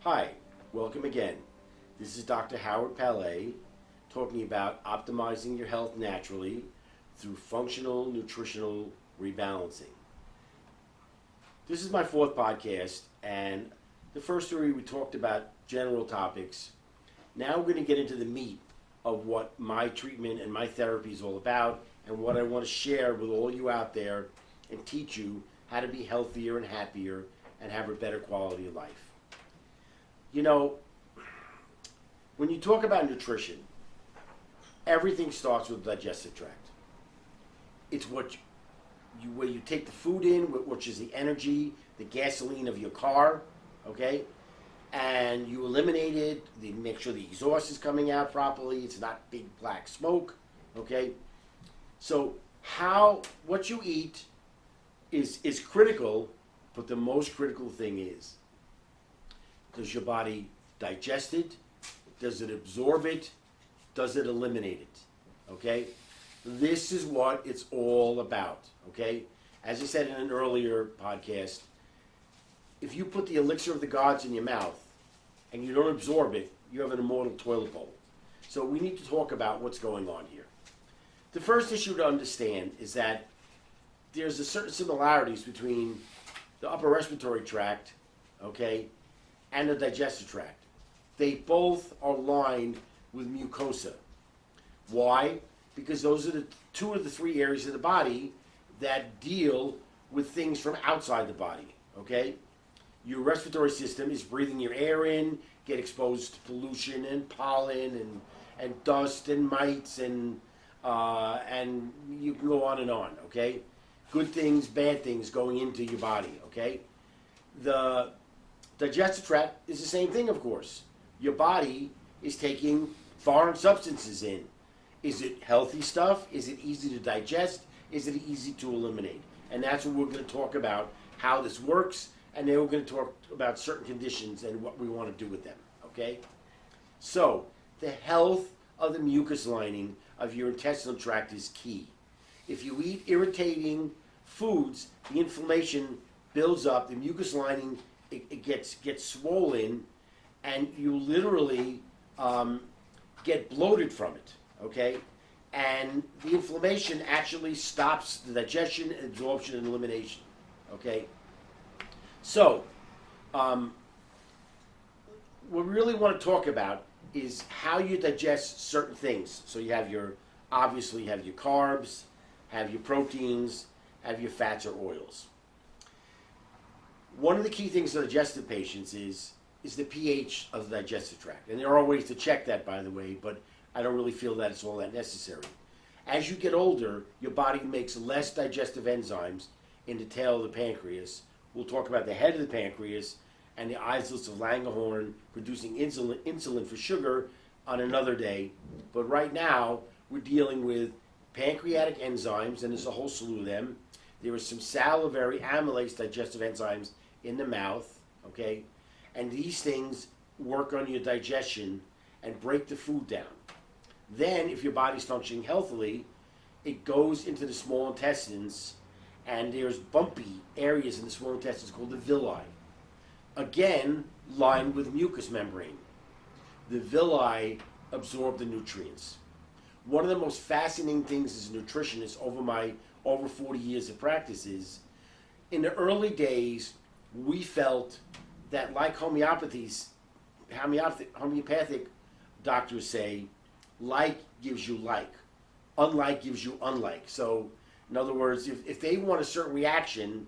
Hi, welcome again. This is Dr. Howard Pallay talking about optimizing your health naturally through functional nutritional rebalancing. This is my fourth podcast, and the first three we talked about general topics. Now we're going to get into the meat of what my treatment and my therapy is all about and what I want to share with all you out there and teach you how to be healthier and happier and have a better quality of life. You know, when you talk about nutrition, everything starts with the digestive tract. It's where you take the food in, which is the energy, the gasoline of your car, okay? And you eliminate it, make sure the exhaust is coming out properly, it's not big black smoke, okay? So what you eat is critical, but the most critical thing is, does your body digest it? Does it absorb it? Does it eliminate it? Okay? This is what it's all about. Okay? As I said in an earlier podcast, if you put the elixir of the gods in your mouth and you don't absorb it, you have an immortal toilet bowl. So we need to talk about what's going on here. The first issue to understand is that there's a certain similarities between the upper respiratory tract, okay, and the digestive tract. They both are lined with mucosa. Why? Because those are the two of the three areas of the body that deal with things from outside the body, okay? Your respiratory system is breathing your air in, get exposed to pollution and pollen and dust and mites and you can go on, okay? Good things, bad things going into your body, okay? The digestive tract is the same thing, of course. Your body is taking foreign substances in. Is it healthy stuff? Is it easy to digest? Is it easy to eliminate? And that's what we're going to talk about, how this works, and then we're going to talk about certain conditions and what we want to do with them, okay? So, the health of the mucus lining of your intestinal tract is key. If you eat irritating foods, the inflammation builds up, the mucus lining it gets swollen, and you literally get bloated from it, okay? And the inflammation actually stops the digestion, absorption, and elimination, okay? So, what we really want to talk about is how you digest certain things. So you have obviously you have your carbs, have your proteins, have your fats or oils. One of the key things for digestive patients is the pH of the digestive tract. And there are ways to check that, by the way, but I don't really feel that it's all that necessary. As you get older, your body makes less digestive enzymes in the tail of the pancreas. We'll talk about the head of the pancreas and the islets of Langerhorn producing insulin for sugar on another day. But right now, we're dealing with pancreatic enzymes, and there's a whole slew of them. There are some salivary amylase digestive enzymes in the mouth, okay? And these things work on your digestion and break the food down. Then, if your body's functioning healthily, it goes into the small intestines, and there's bumpy areas in the small intestines called the villi. Again, lined with mucous membrane. The villi absorb the nutrients. One of the most fascinating things as a nutritionist over 40 years of practice is, in the early days, we felt that like homeopathic doctors say, like gives you like, unlike gives you unlike. So, in other words, if they want a certain reaction,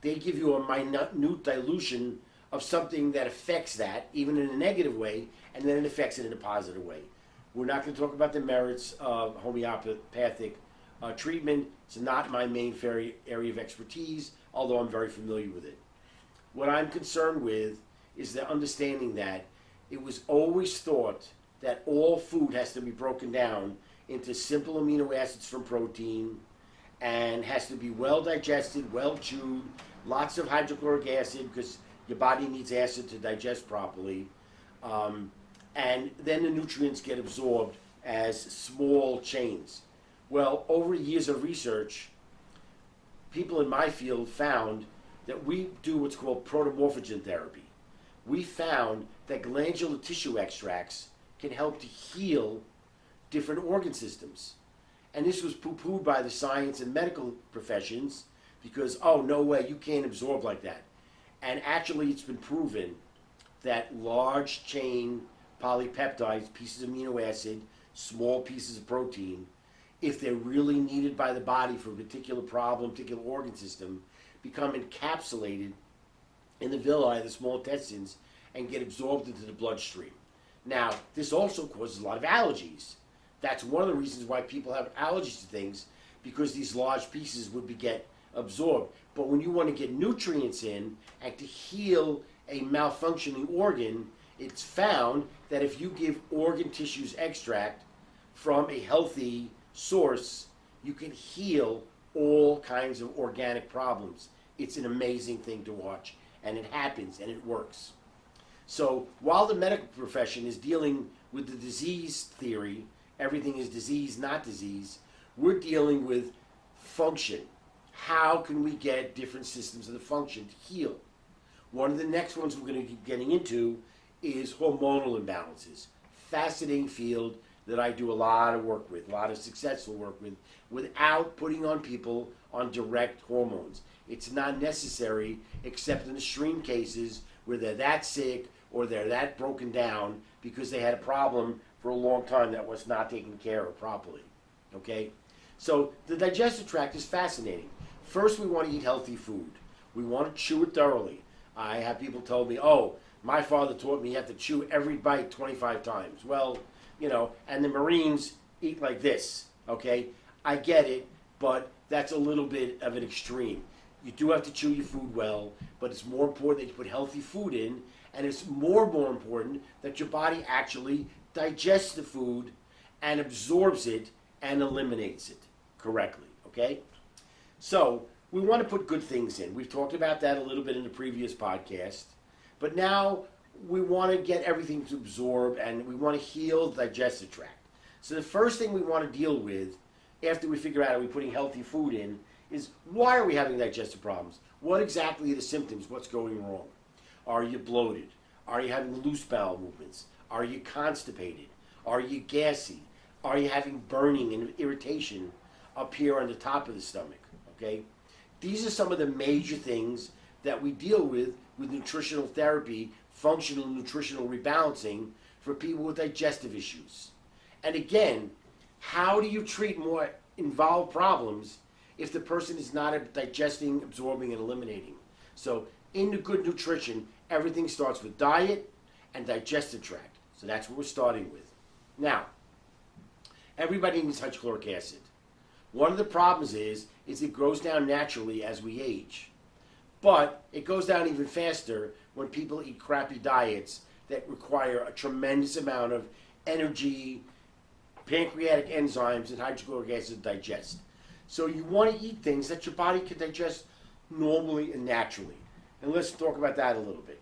they give you a minute dilution of something that affects that, even in a negative way, and then it affects it in a positive way. We're not going to talk about the merits of homeopathic treatment. It's not my main area of expertise, although I'm very familiar with it. What I'm concerned with is the understanding that it was always thought that all food has to be broken down into simple amino acids from protein and has to be well digested, well chewed, lots of hydrochloric acid because your body needs acid to digest properly. And then the nutrients get absorbed as small chains. Well, over years of research, people in my field found that we do what's called protomorphogen therapy. we found that glandular tissue extracts can help to heal different organ systems. And this was poo-pooed by the science and medical professions because, oh, no way, you can't absorb like that. And actually, it's been proven that large chain polypeptides, pieces of amino acid, small pieces of protein, if they're really needed by the body for a particular problem, particular organ system, become encapsulated in the villi, the small intestines, and get absorbed into the bloodstream. Now, this also causes a lot of allergies. That's one of the reasons why people have allergies to things, because these large pieces would get absorbed. But when you want to get nutrients in and to heal a malfunctioning organ, it's found that if you give organ tissues extract from a healthy source, you can heal all kinds of organic problems. It's an amazing thing to watch, and it happens, and it works. So while the medical profession is dealing with the disease theory, everything is disease, not disease, we're dealing with function. How can we get different systems of the function to heal? One of the next ones we're going to keep getting into is hormonal imbalances. Fascinating field that I do a lot of work with, a lot of successful work with, without putting on people on direct hormones. It's not necessary except in extreme cases where they're that sick or they're that broken down because they had a problem for a long time that was not taken care of properly. Okay? So the digestive tract is fascinating. First, we want to eat healthy food. We want to chew it thoroughly. I have people tell me, oh, my father taught me you have to chew every bite 25 times. Well, you know, and the Marines eat like this, okay? I get it, but that's a little bit of an extreme. You do have to chew your food well, but it's more important that you put healthy food in, and it's more important that your body actually digests the food and absorbs it and eliminates it correctly, okay? So we want to put good things in. We've talked about that a little bit in the previous podcast, but now we want to get everything to absorb and we want to heal the digestive tract. So the first thing we want to deal with after we figure out are we putting healthy food in is why are we having digestive problems? What exactly are the symptoms? What's going wrong? Are you bloated? Are you having loose bowel movements? Are you constipated? Are you gassy? Are you having burning and irritation up here on the top of the stomach? Okay? These are some of the major things that we deal with nutritional therapy, functional nutritional rebalancing for people with digestive issues. And again, how do you treat more involved problems if the person is not digesting, absorbing, and eliminating? So in the good nutrition, everything starts with diet and digestive tract. So that's what we're starting with. Now, everybody needs hydrochloric acid. One of the problems is it goes down naturally as we age. But it goes down even faster when people eat crappy diets that require a tremendous amount of energy, pancreatic enzymes, and hydrochloric acid to digest. So you want to eat things that your body can digest normally and naturally. And let's talk about that a little bit.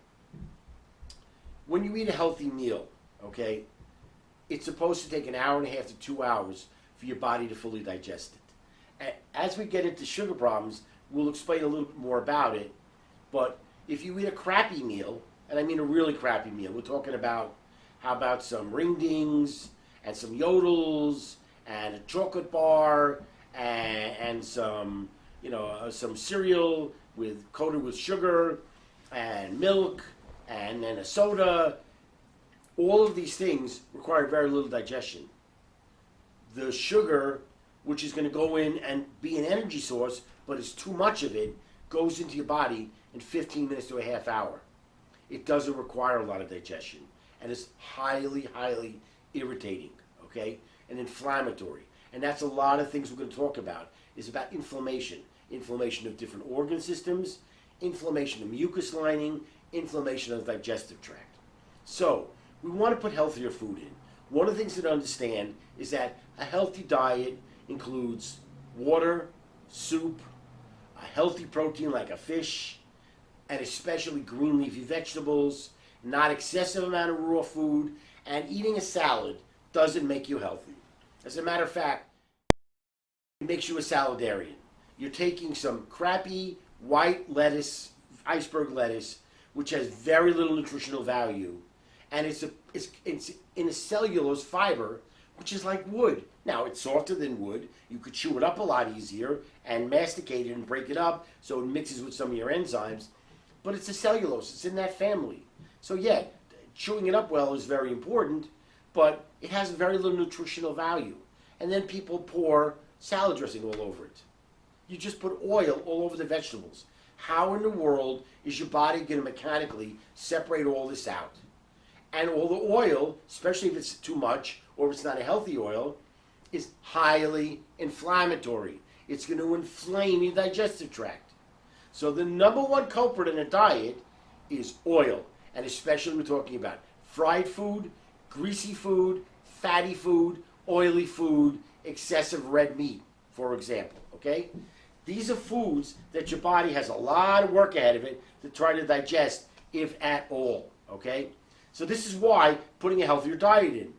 When you eat a healthy meal, okay, it's supposed to take an hour and a half to 2 hours for your body to fully digest it. As we get into sugar problems, we'll explain a little bit more about it. But if you eat a crappy meal, and I mean a really crappy meal, we're talking about, how about some ring dings and some yodels and a chocolate bar and some, some cereal coated with sugar and milk and then a soda. All of these things require very little digestion. The sugar, which is going to go in and be an energy source, but it's too much of it, goes into your body in 15 minutes to a half hour. It doesn't require a lot of digestion, and it's highly, highly irritating, okay, and inflammatory. And that's a lot of things we're going to talk about. It's about inflammation of different organ systems, inflammation of mucus lining, inflammation of the digestive tract. So we want to put healthier food in. One of the things to understand is that a healthy diet includes water, soup, a healthy protein like a fish, and especially green leafy vegetables, not excessive amount of raw food, and eating a salad doesn't make you healthy. As a matter of fact, it makes you a salad-arian. You're taking some crappy white lettuce, iceberg lettuce, which has very little nutritional value, and it's in a cellulose fiber, which is like wood. Now, it's softer than wood. You could chew it up a lot easier and masticate it and break it up so it mixes with some of your enzymes. But it's a cellulose. It's in that family. So yeah, chewing it up well is very important, but it has very little nutritional value. And then people pour salad dressing all over it. You just put oil all over the vegetables. How in the world is your body going to mechanically separate all this out? And all the oil, especially if it's too much or if it's not a healthy oil, is highly inflammatory. It's going to inflame your digestive tract. So the number one culprit in a diet is oil, and especially we're talking about fried food, greasy food, fatty food, oily food, excessive red meat, for example, okay? These are foods that your body has a lot of work ahead of it to try to digest, if at all, okay? So this is why putting a healthier diet in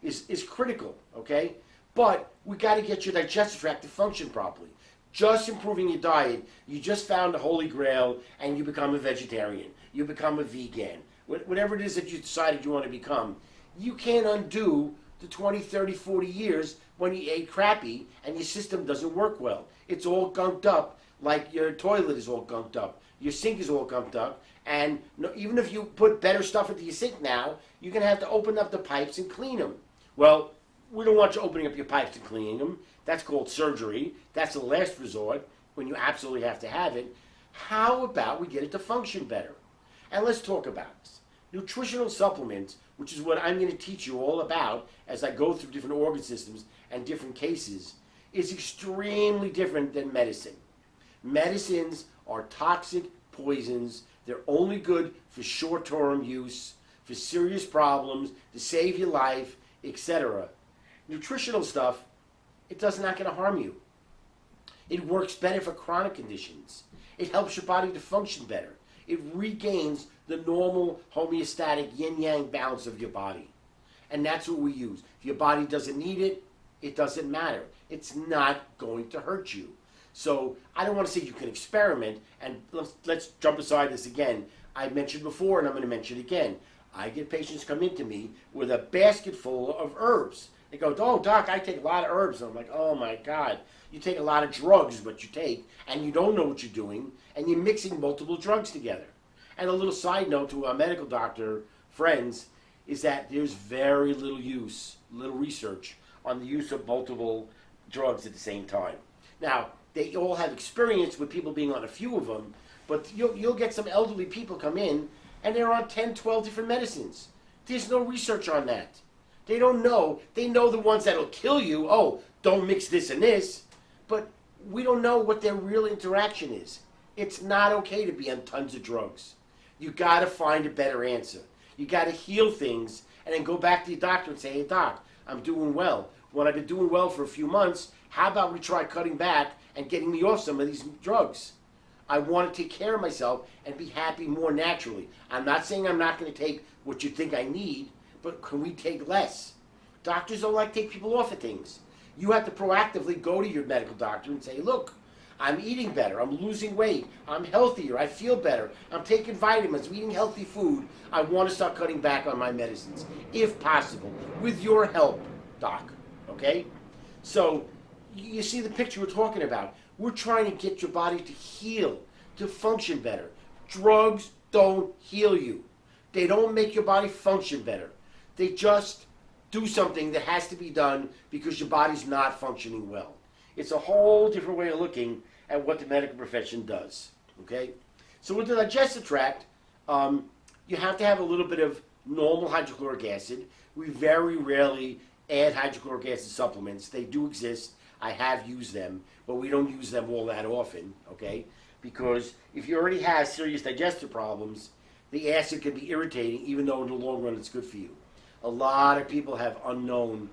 is critical, okay? But we got to get your digestive tract to function properly. Just improving your diet, you just found the holy grail and you become a vegetarian, you become a vegan, whatever it is that you decided you want to become, you can't undo the 20, 30, 40 years when you ate crappy and your system doesn't work well. It's all gunked up, like your toilet is all gunked up, your sink is all gunked up, and even if you put better stuff into your sink now, you're going to have to open up the pipes and clean them. Well, we don't want you opening up your pipes and cleaning them. That's called surgery. That's the last resort when you absolutely have to have it. How about we get it to function better? And let's talk about this. Nutritional supplements, which is what I'm going to teach you all about as I go through different organ systems and different cases, is extremely different than medicine. Medicines are toxic poisons. They're only good for short-term use, for serious problems, to save your life, etc. Nutritional stuff, it's not going to harm you. It works better for chronic conditions. It helps your body to function better. It regains the normal homeostatic yin-yang balance of your body. And that's what we use. If your body doesn't need it, it doesn't matter. It's not going to hurt you. So I don't want to say you can experiment, and let's jump aside this again. I mentioned before, and I'm going to mention it again. I get patients come into me with a basket full of herbs. They go, oh, doc, I take a lot of herbs. And I'm like, oh, my God. You take a lot of drugs is what you take, and you don't know what you're doing, and you're mixing multiple drugs together. And a little side note to our medical doctor friends is that there's very little research on the use of multiple drugs at the same time. Now, they all have experience with people being on a few of them, but you'll get some elderly people come in, and they're on 10, 12 different medicines. There's no research on that. They don't know. They know the ones that'll kill you. Oh, don't mix this and this. But we don't know what their real interaction is. It's not okay to be on tons of drugs. You got to find a better answer. You got to heal things and then go back to your doctor and say, hey, doc, I'm doing well. When I've been doing well for a few months, how about we try cutting back and getting me off some of these drugs? I want to take care of myself and be happy more naturally. I'm not saying I'm not going to take what you think I need, but can we take less? Doctors don't like to take people off of things. You have to proactively go to your medical doctor and say, look, I'm eating better, I'm losing weight, I'm healthier, I feel better, I'm taking vitamins, I'm eating healthy food. I want to start cutting back on my medicines, if possible, with your help, doc, okay? So, you see the picture we're talking about. We're trying to get your body to heal, to function better. Drugs don't heal you. They don't make your body function better. They just do something that has to be done because your body's not functioning well. It's a whole different way of looking at what the medical profession does, okay? So with the digestive tract, you have to have a little bit of normal hydrochloric acid. We very rarely add hydrochloric acid supplements. They do exist. I have used them, but we don't use them all that often, okay? Because if you already have serious digestive problems, the acid can be irritating, even though in the long run it's good for you. A lot of people have unknown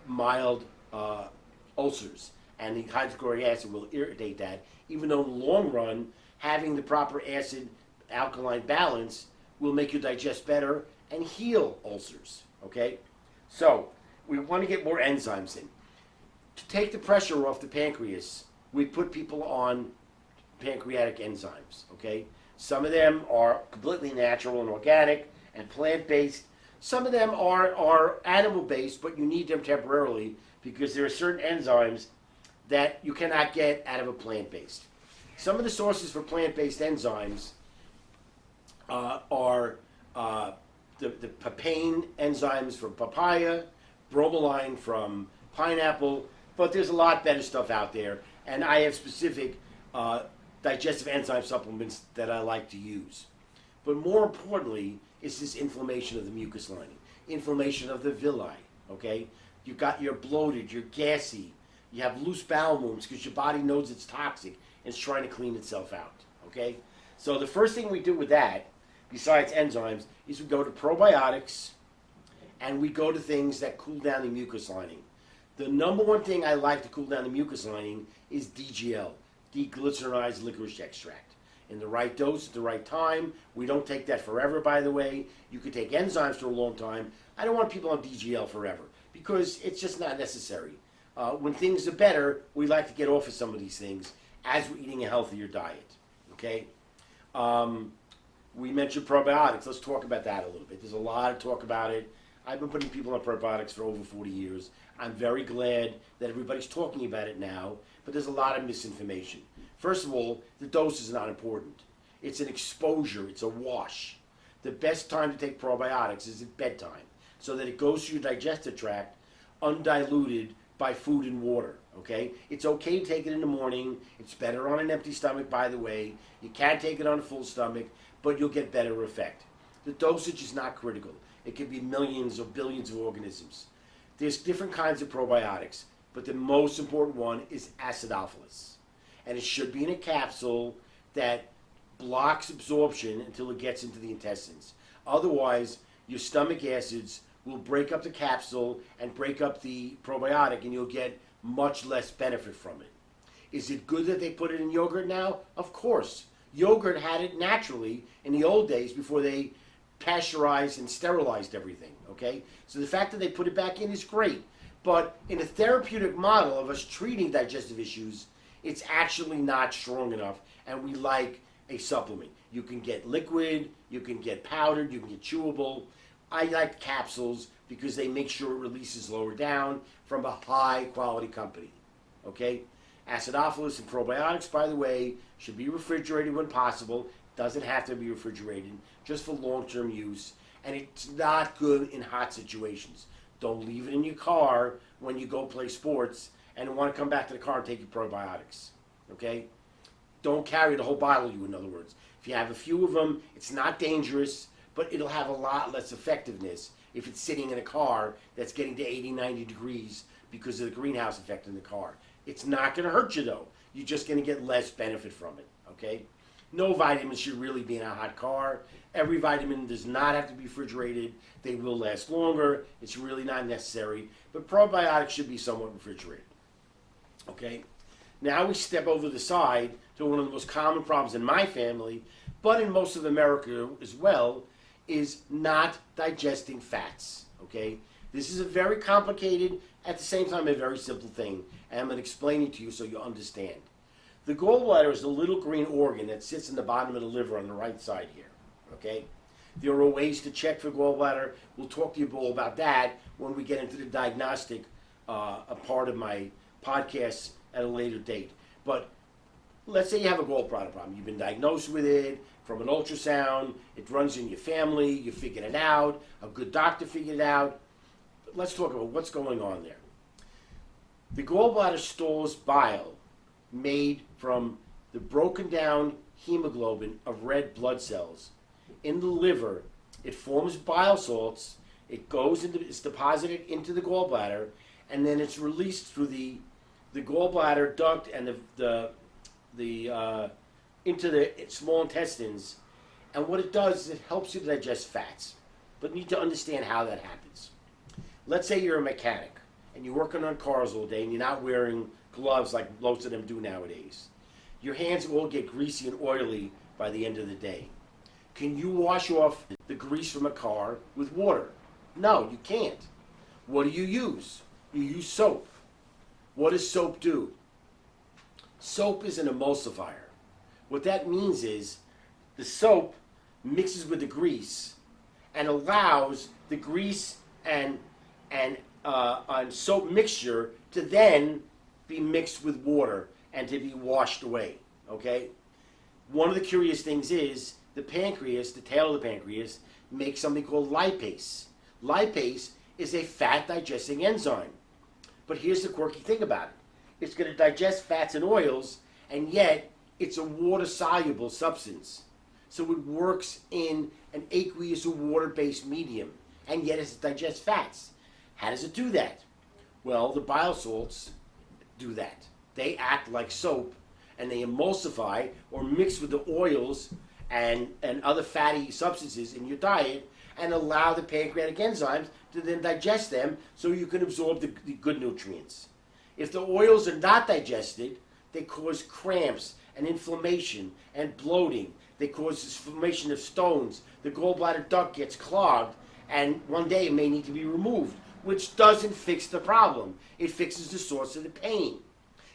mild ulcers, and the hydrochloric acid will irritate that, even though in the long run, having the proper acid-alkaline balance will make you digest better and heal ulcers, okay? So, we want to get more enzymes in. To take the pressure off the pancreas, we put people on pancreatic enzymes, okay? Some of them are completely natural and organic and plant-based. Some of them are animal-based, but you need them temporarily because there are certain enzymes that you cannot get out of a plant-based. Some of the sources for plant-based enzymes are the papain enzymes from papaya, bromelain from pineapple, but there's a lot better stuff out there, and I have specific digestive enzyme supplements that I like to use. But more importantly, is this inflammation of the mucus lining, inflammation of the villi, okay? You're bloated, you're gassy, you have loose bowel movements because your body knows it's toxic and it's trying to clean itself out, okay? So the first thing we do with that, besides enzymes, is we go to probiotics and we go to things that cool down the mucus lining. The number one thing I like to cool down the mucus lining is DGL, deglycerinized licorice extract. In the right dose at the right time. We don't take that forever, by the way. You could take enzymes for a long time. I don't want people on DGL forever because it's just not necessary. When things are better, we like to get off of some of these things as we're eating a healthier diet, okay? We mentioned probiotics. Let's talk about that a little bit. There's a lot of talk about it. I've been putting people on probiotics for over 40 years. I'm very glad that everybody's talking about it now, but there's a lot of misinformation. First of all, the dose is not important. It's an exposure. It's a wash. The best time to take probiotics is at bedtime so that it goes through your digestive tract undiluted by food and water, okay? It's okay to take it in the morning. It's better on an empty stomach, by the way. You can take it on a full stomach, but you'll get better effect. The dosage is not critical. It can be millions or billions of organisms. There's different kinds of probiotics, but the most important one is acidophilus. And it should be in a capsule that blocks absorption until it gets into the intestines. Otherwise, your stomach acids will break up the capsule and break up the probiotic, and you'll get much less benefit from it. Is it good that they put it in yogurt now? Of course. Yogurt had it naturally in the old days before they pasteurized and sterilized everything, okay? So the fact that they put it back in is great. But in a therapeutic model of us treating digestive issues, it's actually not strong enough, and we like a supplement. You can get liquid, you can get powdered, you can get chewable. I like capsules because they make sure it releases lower down from a high quality company, okay? Acidophilus and probiotics, by the way, should be refrigerated when possible. Doesn't have to be refrigerated, just for long-term use. And it's not good in hot situations. Don't leave it in your car when you go play sports and want to come back to the car and take your probiotics, okay? Don't carry the whole bottle, in other words. If you have a few of them, it's not dangerous, but it'll have a lot less effectiveness if it's sitting in a car that's getting to 80, 90 degrees because of the greenhouse effect in the car. It's not going to hurt you, though. You're just going to get less benefit from it, okay? No vitamins should really be in a hot car. Every vitamin does not have to be refrigerated. They will last longer. It's really not necessary. But probiotics should be somewhat refrigerated, okay? Now we step over the side to one of the most common problems in my family, but in most of America as well, is not digesting fats, okay? This is a very complicated, at the same time, a very simple thing. And I'm going to explain it to you so you understand. The gallbladder is a little green organ that sits in the bottom of the liver on the right side here, okay? There are ways to check for gallbladder. We'll talk to you all about that when we get into the diagnostic a part of my podcast at a later date. But let's say you have a gallbladder problem. You've been diagnosed with it from an ultrasound. It runs in your family. You figured it out. A good doctor figured it out. But let's talk about what's going on there. The gallbladder stores bile made from the broken down hemoglobin of red blood cells. In the liver, it forms bile salts. It's deposited into the gallbladder, and then it's released through the gallbladder duct and into the small intestines. And what it does is it helps you digest fats. But you need to understand how that happens. Let's say you're a mechanic and you're working on cars all day and you're not wearing gloves like most of them do nowadays. Your hands will get greasy and oily by the end of the day. Can you wash off the grease from a car with water? No, you can't. What do you use? You use soap. What does soap do? Soap is an emulsifier. What that means is The soap mixes with the grease and allows the grease and soap mixture to then be mixed with water and to be washed away. Okay? One of the curious things is the pancreas, the tail of the pancreas, makes something called lipase. Lipase is a fat digesting enzyme. But here's the quirky thing about it. It's going to digest fats and oils, and yet it's a water-soluble substance. So it works in an aqueous or water-based medium, and yet it digests fats. How does it do that? Well, the bile salts do that. They act like soap, and they emulsify or mix with the oils and other fatty substances in your diet and allow the pancreatic enzymes to then digest them so you can absorb the good nutrients. If the oils are not digested, they cause cramps and inflammation and bloating. They cause formation of stones. The gallbladder duct gets clogged, and one day it may need to be removed, which doesn't fix the problem. It fixes the source of the pain.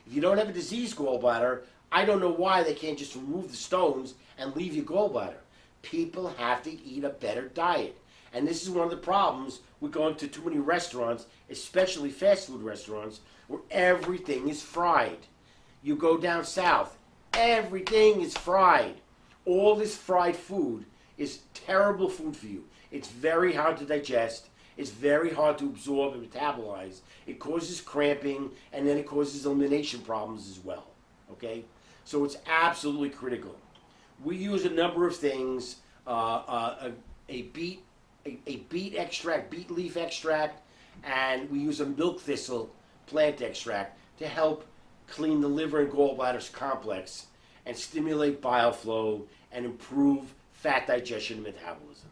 If you don't have a diseased gallbladder, I don't know why they can't just remove the stones and leave your gallbladder. People have to eat a better diet. And this is one of the problems with going to too many restaurants, especially fast food restaurants, where everything is fried. You go down south, everything is fried. All this fried food is terrible food for you. It's very hard to digest. It's very hard to absorb and metabolize. It causes cramping, and then it causes elimination problems as well. Okay? So it's absolutely critical. We use a number of things, a beet extract, beet leaf extract, and we use a milk thistle plant extract to help clean the liver and gallbladder complex and stimulate bile flow and improve fat digestion and metabolism.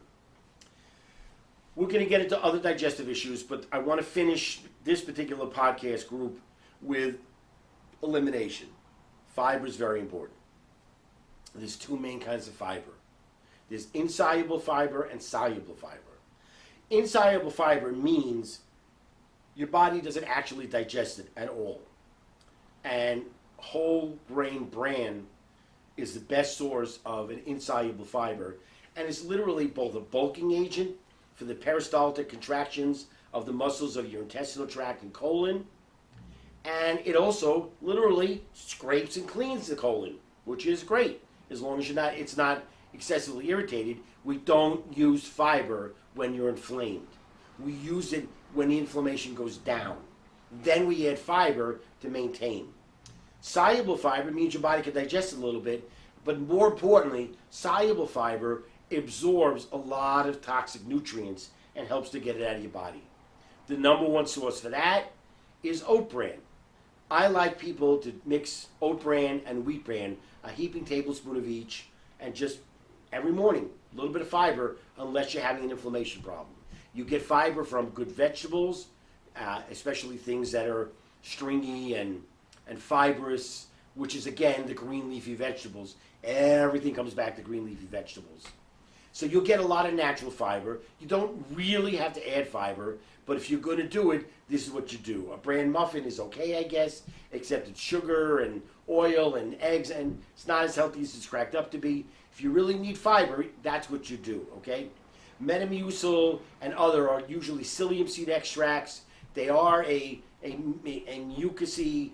We're going to get into other digestive issues, but I want to finish this particular podcast group with elimination. Fiber is very important. There's two main kinds of fiber. There's insoluble fiber and soluble fiber. Insoluble fiber means your body doesn't actually digest it at all. And whole grain bran is the best source of an insoluble fiber, and it's literally both a bulking agent for the peristaltic contractions of the muscles of your intestinal tract and colon, and it also literally scrapes and cleans the colon, which is great as long as it's not excessively irritated. We don't use fiber when you're inflamed. We use it when the inflammation goes down. Then we add fiber to maintain. Soluble fiber means your body can digest it a little bit, but more importantly, soluble fiber absorbs a lot of toxic nutrients and helps to get it out of your body. The number one source for that is oat bran. I like people to mix oat bran and wheat bran, a heaping tablespoon of each, and just every morning, a little bit of fiber, unless you're having an inflammation problem. You get fiber from good vegetables, especially things that are stringy and fibrous, which is, again, the green leafy vegetables. Everything comes back to green leafy vegetables. So you'll get a lot of natural fiber. You don't really have to add fiber, but if you're going to do it, this is what you do. A bran muffin is okay, I guess, except it's sugar and oil and eggs, and it's not as healthy as it's cracked up to be. If you really need fiber, that's what you do, okay? Metamucil and other are usually psyllium seed extracts. They are a mucousy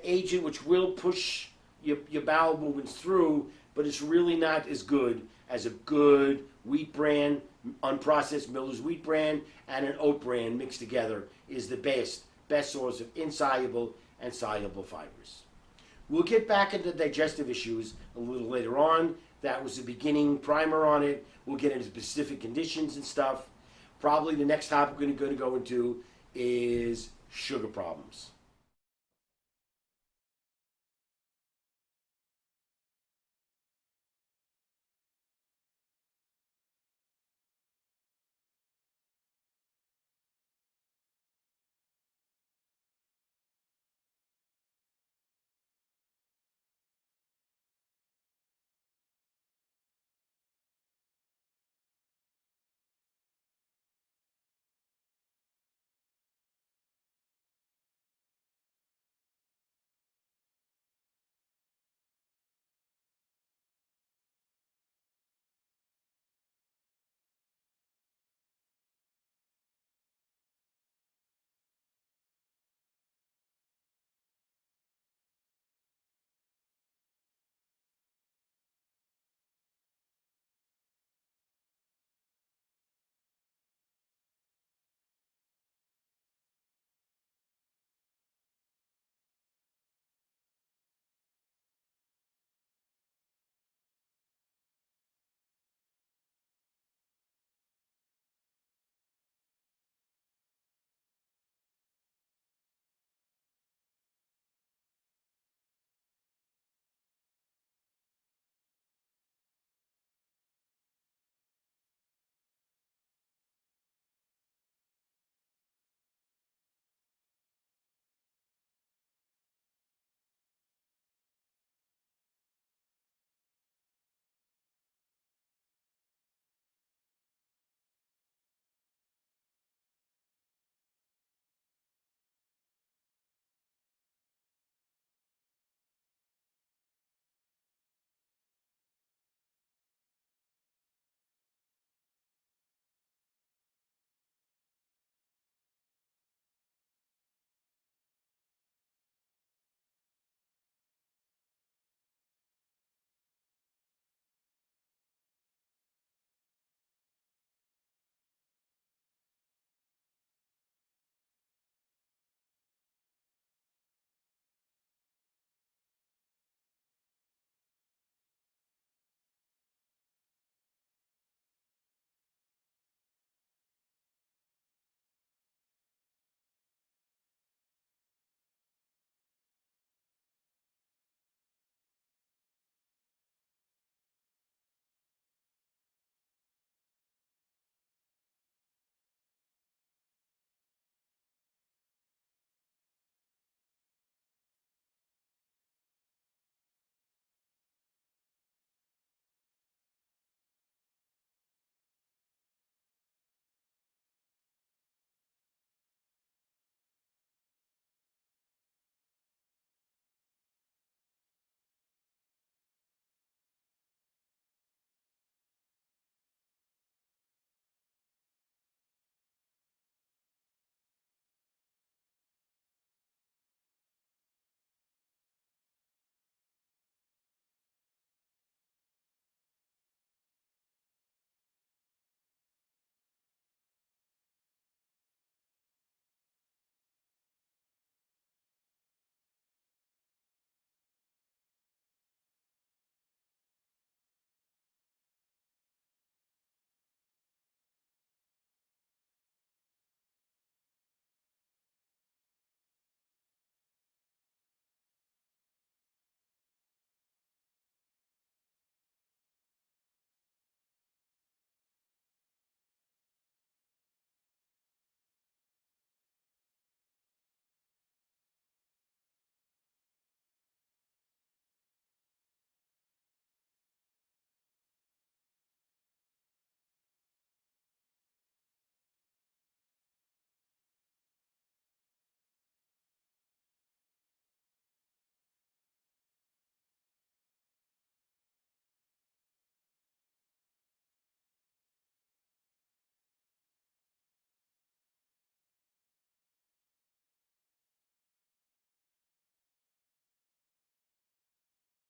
agent which will push your bowel movements through, but it's really not as good as a good wheat bran, unprocessed Miller's wheat bran, and an oat bran mixed together is the best source of insoluble and soluble fibers. We'll get back into digestive issues a little later on. That was the beginning primer on it. We'll get into specific conditions and stuff. Probably the next topic we're going to go into is sugar problems.